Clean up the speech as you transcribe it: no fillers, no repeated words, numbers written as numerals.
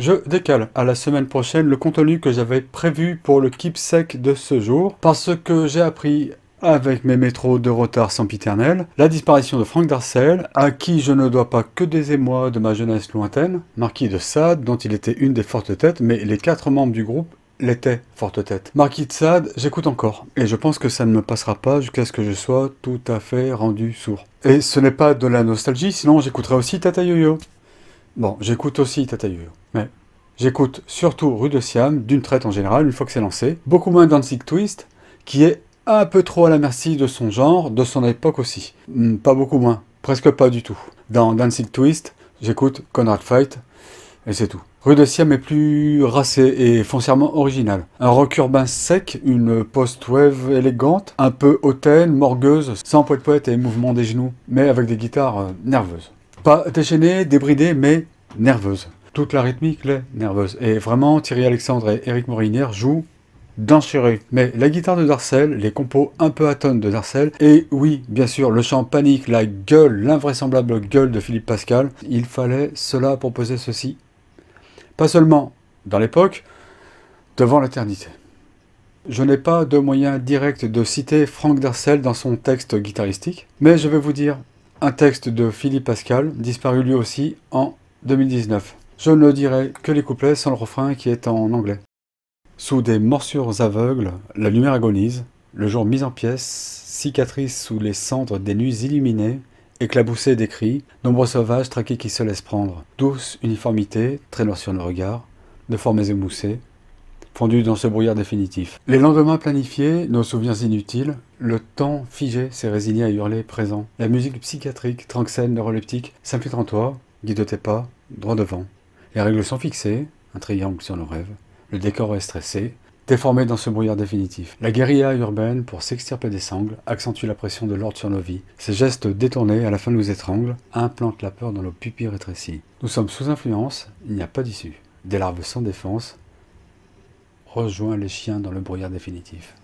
Je décale à la semaine prochaine le contenu que j'avais prévu pour le keepsake de ce jour, parce que j'ai appris avec mes métros de retard sempiternel, la disparition de Franck Darcel, à qui je ne dois pas que des émois de ma jeunesse lointaine, marquis de Sade, dont il était une des fortes têtes, mais les 4 membres du groupe l'étaient fortes têtes. Marquis de Sade, j'écoute encore, et je pense que ça ne me passera pas jusqu'à ce que je sois tout à fait rendu sourd. Et ce n'est pas de la nostalgie, sinon j'écouterai aussi Tata Yo-Yo. Bon, j'écoute aussi Tata Yo-Yo, mais j'écoute surtout Rue de Siam, d'une traite en général, une fois que c'est lancé. Beaucoup moins Danzig Twist, qui est un peu trop à la merci de son genre, de son époque aussi. Pas beaucoup moins, presque pas du tout. Dans Danzig Twist, j'écoute Conrad Fight, et c'est tout. Rue de Siam est plus racé et foncièrement original. Un rock urbain sec, une post-wave élégante, un peu hautaine, morgueuse, sans poète-poète et mouvement des genoux, mais avec des guitares nerveuses. Pas déchaînées, débridées, mais nerveuses. Toute la rythmique l'est nerveuse. Et vraiment, Thierry Alexandre et Éric Morinière jouent d'enchéré. Mais la guitare de Darcel, les compos un peu atones de Darcel, et oui, bien sûr, le chant panique, la gueule, l'invraisemblable gueule de Philippe Pascal, il fallait cela pour poser ceci. Pas seulement dans l'époque, devant l'éternité. Je n'ai pas de moyen direct de citer Franck Darcel dans son texte guitaristique, mais je vais vous dire un texte de Philippe Pascal, disparu lui aussi en 2019. Je ne dirai que les couplets sans le refrain qui est en anglais. Sous des morsures aveugles, la lumière agonise, le jour mis en pièces, cicatrice sous les cendres des nuits illuminées, éclaboussé des cris, nombreux sauvages traqués qui se laissent prendre, douce uniformité, très noire sur nos regards, de formes émoussées, fondus dans ce brouillard définitif. Les lendemains planifiés, nos souvenirs inutiles, le temps figé s'est résigné à hurler présent. La musique psychiatrique, tranxène, neuroleptique, s'infiltre en toi, guide tes pas, droit devant. Les règles sont fixées, un triangle sur nos rêves. Le décor est stressé, déformé dans ce brouillard définitif. La guérilla urbaine, pour s'extirper des sangles, accentue la pression de l'ordre sur nos vies. Ces gestes détournés, à la fin nous étranglent, implantent la peur dans nos pupilles rétrécies. Nous sommes sous influence, il n'y a pas d'issue. Des larves sans défense, rejoint les chiens dans le brouillard définitif.